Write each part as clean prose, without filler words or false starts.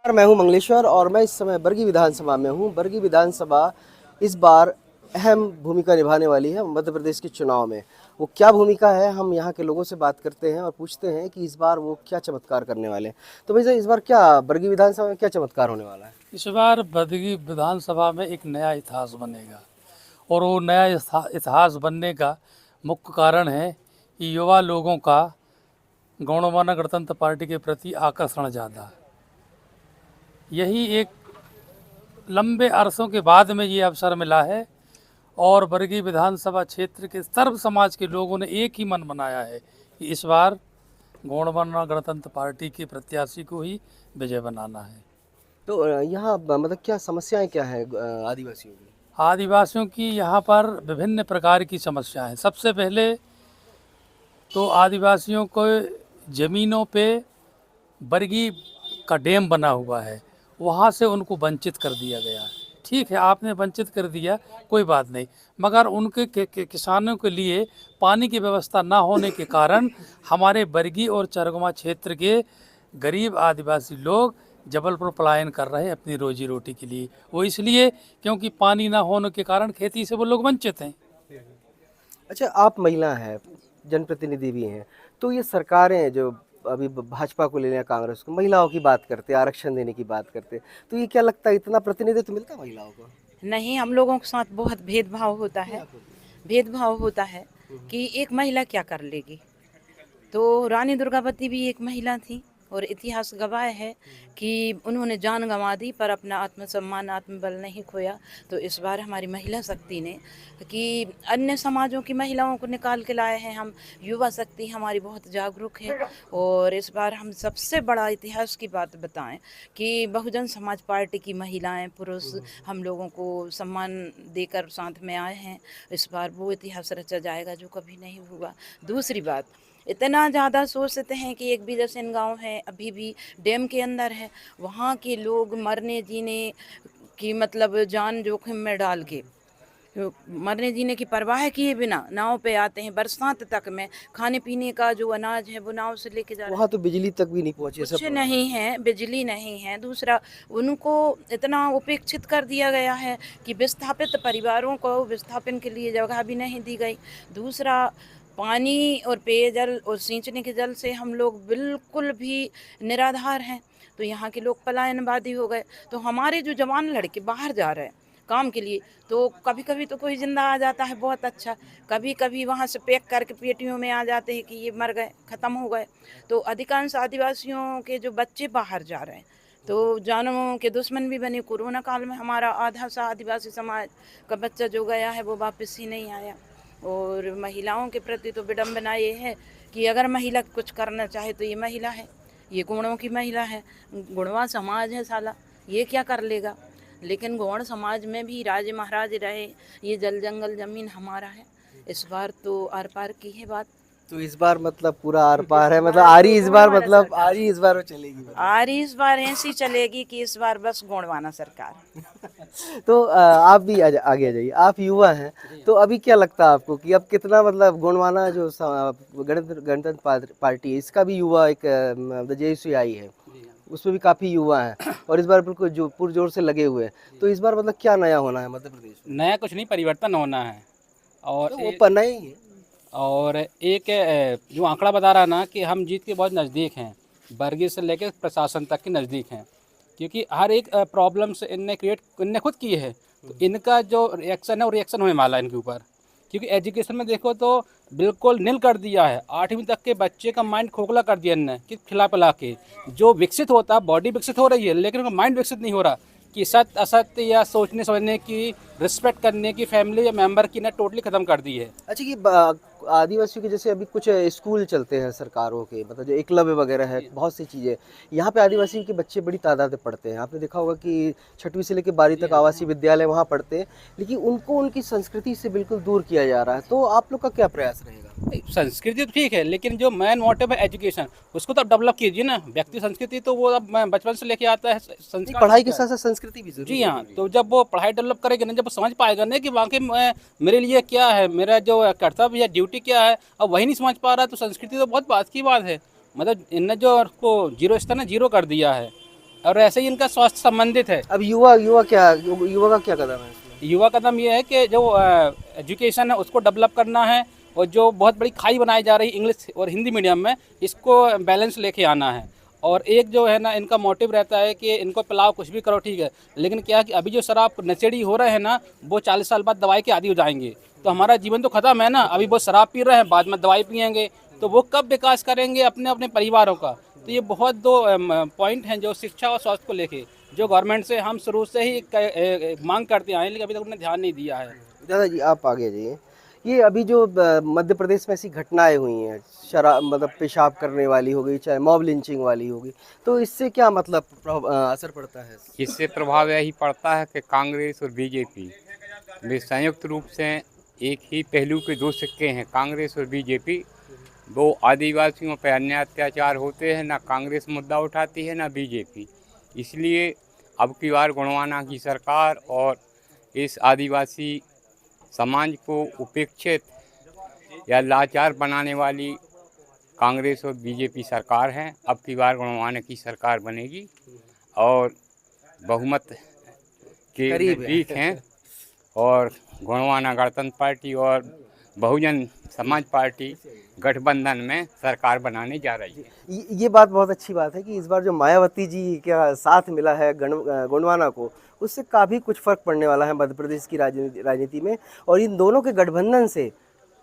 मैं हूं मंगलेश्वर और मैं इस समय बरगी विधानसभा में हूं। बरगी विधानसभा इस बार अहम भूमिका निभाने वाली है मध्य प्रदेश के चुनाव में। वो क्या भूमिका है, हम यहाँ के लोगों से बात करते हैं और पूछते हैं कि इस बार वो क्या चमत्कार करने वाले हैं। तो भाई साहब, इस बार क्या बरगी विधानसभा में क्या चमत्कार होने वाला है? इस बार बदगी विधानसभा में एक नया इतिहास बनेगा और वो नया इतिहास बनने का मुख्य कारण है कि युवा लोगों का गौणमाना गणतंत्र पार्टी के प्रति आकर्षण ज़्यादा। यही एक लंबे अरसों के बाद में ये अवसर मिला है और बरगी विधानसभा क्षेत्र के सर्व समाज के लोगों ने एक ही मन बनाया है कि इस बार गौणमाना गणतंत्र पार्टी के प्रत्याशी को ही विजय बनाना है। तो यहाँ मतलब क्या समस्याएं क्या है आदिवासियों की? आदिवासियों की यहाँ पर विभिन्न प्रकार की समस्याएं हैं। सबसे पहले तो आदिवासियों को ज़मीनों पे बरगी का डैम बना हुआ है, वहाँ से उनको वंचित कर दिया गया है। ठीक है, आपने वंचित कर दिया, कोई बात नहीं, मगर उनके किसानों के लिए पानी की व्यवस्था ना होने के कारण हमारे बरगी और चरगमा क्षेत्र के गरीब आदिवासी लोग जबलपुर पलायन कर रहे हैं अपनी रोजी रोटी के लिए। वो इसलिए क्योंकि पानी ना होने के कारण खेती से वो लोग वंचित हैं। अच्छा, आप महिला हैं, जनप्रतिनिधि भी हैं, तो ये सरकारें जो अभी भाजपा को ले लें या कांग्रेस को, महिलाओं की बात करते हैं, आरक्षण देने की बात करते हैं, तो ये क्या लगता है इतना प्रतिनिधित्व मिलता है महिलाओं को? नहीं, हम लोगों के साथ बहुत भेदभाव होता है। भेदभाव होता है कि एक महिला क्या कर लेगी। तो रानी दुर्गावती भी एक महिला थी और इतिहास गवाह है कि उन्होंने जान गंवा दी पर अपना आत्मसम्मान आत्मबल नहीं खोया। तो इस बार हमारी महिला शक्ति ने कि अन्य समाजों की महिलाओं को निकाल के लाए हैं हम। युवा शक्ति हमारी बहुत जागरूक है और इस बार हम सबसे बड़ा इतिहास की बात बताएं कि बहुजन समाज पार्टी की महिलाएं पुरुष हम लोगों को सम्मान देकर साथ में आए हैं। इस बार वो इतिहास रचा जाएगा जो कभी नहीं हुआ। दूसरी बात, इतना ज़्यादा सोचते हैं कि एक बीजासन गांव है अभी भी डैम के अंदर है, वहाँ के लोग मरने जीने की मतलब जान जोखिम में डाल के मरने जीने की परवाह किए बिना नाव पे आते हैं। बरसात तक में खाने पीने का जो अनाज है वो नाव से लेके जा रहे हैं। वहाँ तो बिजली तक भी नहीं पहुँची कुछ सब। नहीं है, बिजली नहीं है। दूसरा, उनको इतना उपेक्षित कर दिया गया है कि विस्थापित परिवारों को विस्थापन के लिए जगह भी नहीं दी गई। दूसरा, पानी और पेयजल और सींचने के जल से हम लोग बिल्कुल भी निराधार हैं। तो यहाँ के लोग पलायनवादी हो गए। तो हमारे जो जवान लड़के बाहर जा रहे हैं काम के लिए, तो कभी कभी तो कोई जिंदा आ जाता है, बहुत अच्छा। कभी कभी वहाँ से पैक करके पेटियों में आ जाते हैं कि ये मर गए, ख़त्म हो गए। तो अधिकांश आदिवासियों के जो बच्चे बाहर जा रहे हैं तो जानवरों के दुश्मन भी बने। कोरोना काल में हमारा आधा सा आदिवासी समाज का बच्चा जो गया है वो वापस ही नहीं आया। और महिलाओं के प्रति तो विडम्बना ये है कि अगर महिला कुछ करना चाहे तो ये महिला है, ये गुणों की महिला है, गुणवा समाज है साला, ये क्या कर लेगा। लेकिन गौड़ समाज में भी राजे महाराज रहे, ये जल जंगल जमीन हमारा है। इस बार तो आर पार की है बात। तो इस बार मतलब पूरा आर पार है, मतलब आरी इस बार, मतलब आरी इस बार वो चलेगी मतलब। आरी इस बार ऐसी चलेगी कि इस बार बस गौड़वाना सरकार। तो आप भी आगे आ जाइए, आप युवा हैं, तो अभी क्या लगता है आपको कि अब कितना मतलब गोंडवाना जो गणतंत्र पार्टी है, इसका भी युवा एक जेएसयू आई है, उसमें भी काफी युवा हैं और इस बार बिल्कुल जो पुरजोर से लगे हुए हैं। तो इस बार मतलब क्या नया होना है मध्य प्रदेश में? नया कुछ नहीं, परिवर्तन होना है। और तो वो पन्ना ही है। और एक जो आंकड़ा बता रहा ना कि हम जीत के बहुत नज़दीक हैं, बरगी से लेकर प्रशासन तक के नज़दीक हैं, क्योंकि हर एक प्रॉब्लम्स इनने खुद की है। तो इनका जो रिएक्शन है वो रिएक्शन होने वाला है इनके ऊपर। क्योंकि एजुकेशन में देखो तो बिल्कुल नील कर दिया है, 8वीं तक के बच्चे का माइंड खोखला कर दिया इनने कि खिला पिला के। जो विकसित होता है, बॉडी विकसित हो रही है लेकिन उनका माइंड विकसित नहीं हो रहा कि सत्य असत्य या सोचने समझने की, रिस्पेक्ट करने की, फैमिली या मेंबर की, ना टोटली ख़त्म कर दी है। अच्छा, ये आदिवासियों के जैसे अभी कुछ स्कूल चलते हैं सरकारों के, मतलब जो एकलव्य वगैरह है, बहुत सी चीज़ें यहाँ पे आदिवासी के बच्चे बड़ी तादाद में पढ़ते हैं। आपने देखा होगा कि 6वीं से लेकर 12वीं तक आवासीय विद्यालय वहाँ पढ़ते हैं, लेकिन उनको उनकी संस्कृति से बिल्कुल दूर किया जा रहा है। तो आप लोग का क्या प्रयास रहेगा? संस्कृति तो ठीक है, लेकिन जो मेन मोटिव है एजुकेशन, उसको तो आप डेवलप कीजिए ना। व्यक्ति संस्कृति तो वो अब बचपन से लेके आता है, संस्कार पढ़ाई के साथ साथ संस्कृति भी जरूरी जी है। हाँ। तो जब वो पढ़ाई डेवलप करेगा ना, जब वो समझ पाएगा ना कि वाकई में मेरे लिए क्या है, मेरा जो कर्तव्य या ड्यूटी क्या है, अब वही नहीं समझ पा रहा, तो संस्कृति तो बहुत बात की बात है। मतलब इनने जो उसको जीरो स्तर ना जीरो कर दिया है। और ऐसे ही इनका स्वास्थ्य संबंधित है। अब युवा युवा का क्या कदम है इसमें? युवा कदम ये है कि जो एजुकेशन है उसको डेवलप करना है, और जो बहुत बड़ी खाई बनाई जा रही है इंग्लिश और हिंदी मीडियम में, इसको बैलेंस लेके आना है। और एक जो है ना, इनका मोटिव रहता है कि इनको पिलाओ, कुछ भी करो ठीक है, लेकिन क्या है कि अभी जो शराब नशेड़ी हो रहे हैं ना, वो 40 साल बाद दवाई के आदी हो जाएंगे। तो हमारा जीवन तो खत्म है ना। अभी वो शराब पी रहे हैं, बाद में दवाई पियेंगे, तो वो कब विकास करेंगे अपने अपने परिवारों का। तो ये बहुत दो पॉइंट हैं जो शिक्षा और स्वास्थ्य को लेके, जो गवर्नमेंट से हम शुरू से ही मांग करते आए हैं, लेकिन अभी तक उन्होंने ध्यान नहीं दिया है। दादाजी आप आगे जाइए। ये अभी जो मध्य प्रदेश में ऐसी घटनाएं हुई हैं, शराब मतलब पेशाब करने वाली हो गई, चाहे मॉब लिंचिंग वाली हो गई, तो इससे क्या मतलब असर पड़ता है? इससे प्रभाव यही पड़ता है कि कांग्रेस और बीजेपी वे संयुक्त रूप से एक ही पहलू के दो सिक्के हैं। कांग्रेस और बीजेपी, वो आदिवासियों पर अन्याय अत्याचार होते हैं, ना कांग्रेस मुद्दा उठाती है ना बीजेपी। इसलिए अब की बार गोंडवाना की सरकार और इस आदिवासी समाज को उपेक्षित या लाचार बनाने वाली कांग्रेस और बीजेपी सरकार है। अब की बार गोंडवाना की सरकार बनेगी और बहुमत के नज़दीक हैं, और गोंडवाना गणतंत्र पार्टी और बहुजन समाज पार्टी गठबंधन में सरकार बनाने जा रही है। ये बात बहुत अच्छी बात है कि इस बार जो मायावती जी का साथ मिला है गोंडवाना को, उससे काफ़ी कुछ फ़र्क पड़ने वाला है मध्य प्रदेश की राजनीति में। और इन दोनों के गठबंधन से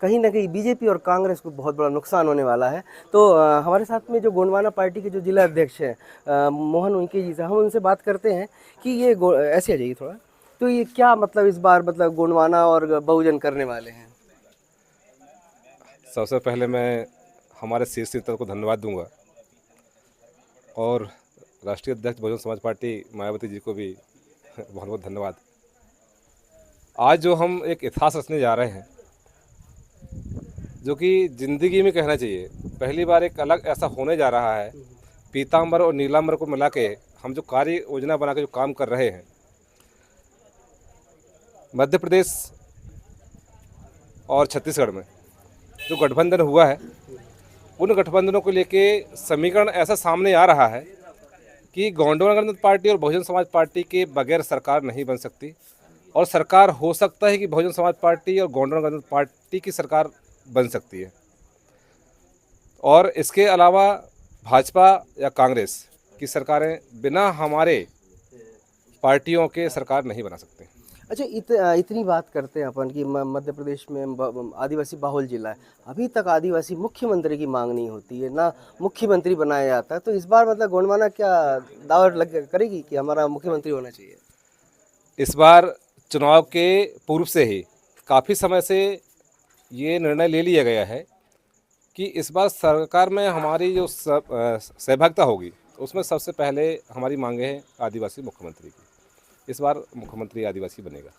कहीं ना कहीं बीजेपी और कांग्रेस को बहुत बड़ा नुकसान होने वाला है। तो हमारे साथ में जो गोंडवाना पार्टी के जो जिला अध्यक्ष हैं मोहन उनके जी से हम उनसे बात करते हैं कि ये ऐसे आ जाइए थोड़ा, तो ये क्या मतलब इस बार मतलब गोंडवाना और बहुजन करने वाले हैं? सबसे पहले मैं हमारे शीर्ष नेता को धन्यवाद दूंगा, और राष्ट्रीय अध्यक्ष बहुजन समाज पार्टी मायावती जी को भी बहुत बहुत धन्यवाद। आज जो हम एक इतिहास रचने जा रहे हैं, जो कि ज़िंदगी में कहना चाहिए पहली बार एक अलग ऐसा होने जा रहा है। पीताम्बर और नीलाम्बर को मिला के हम जो कार्य योजना बना के जो काम कर रहे हैं, मध्य प्रदेश और छत्तीसगढ़ में जो गठबंधन हुआ है, उन गठबंधनों को लेके समीकरण ऐसा सामने आ रहा है कि गोंडवाना गणतंत्र पार्टी और बहुजन समाज पार्टी के बगैर सरकार नहीं बन सकती, और सरकार हो सकता है कि बहुजन समाज पार्टी और गोंडवाना गणतंत्र पार्टी की सरकार बन सकती है। और इसके अलावा भाजपा या कांग्रेस की सरकारें बिना हमारे पार्टियों के सरकार नहीं बना सकते। अच्छा, इतनी बात करते हैं अपन कि मध्य प्रदेश में आदिवासी बाहुल जिला है, अभी तक आदिवासी मुख्यमंत्री की मांग नहीं होती है, ना मुख्यमंत्री बनाया जाता है। तो इस बार मतलब गोंडवाना क्या दावा करेगी कि हमारा मुख्यमंत्री होना चाहिए? इस बार चुनाव के पूर्व से ही काफ़ी समय से ये निर्णय ले लिया गया है कि इस बार सरकार में हमारी जो सहभागिता होगी, उसमें सबसे पहले हमारी मांगे हैं आदिवासी मुख्यमंत्री की। इस बार मुख्यमंत्री आदिवासी बनेगा।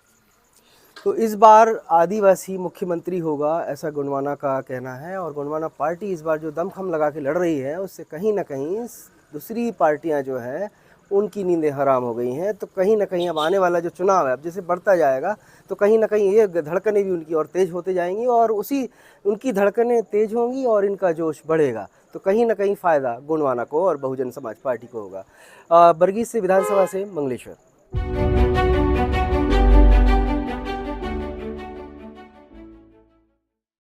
तो इस बार आदिवासी मुख्यमंत्री होगा, ऐसा गोंडवाना का कहना है। और गोंडवाना पार्टी इस बार जो दमखम लगा के लड़ रही है, उससे कहीं ना कहीं दूसरी पार्टियां जो हैं उनकी नींदें हराम हो गई हैं। तो कहीं ना कहीं अब आने वाला जो चुनाव है, अब जैसे बढ़ता जाएगा तो कहीं ना कहीं ये धड़कनें भी उनकी और तेज़ होते जाएंगी, और उसी उनकी धड़कनें तेज़ होंगी और इनका जोश बढ़ेगा। तो कहीं ना कहीं फ़ायदा गोंडवाना को और बहुजन समाज पार्टी को होगा। बरगीज से विधानसभा से मंगलेश्वर।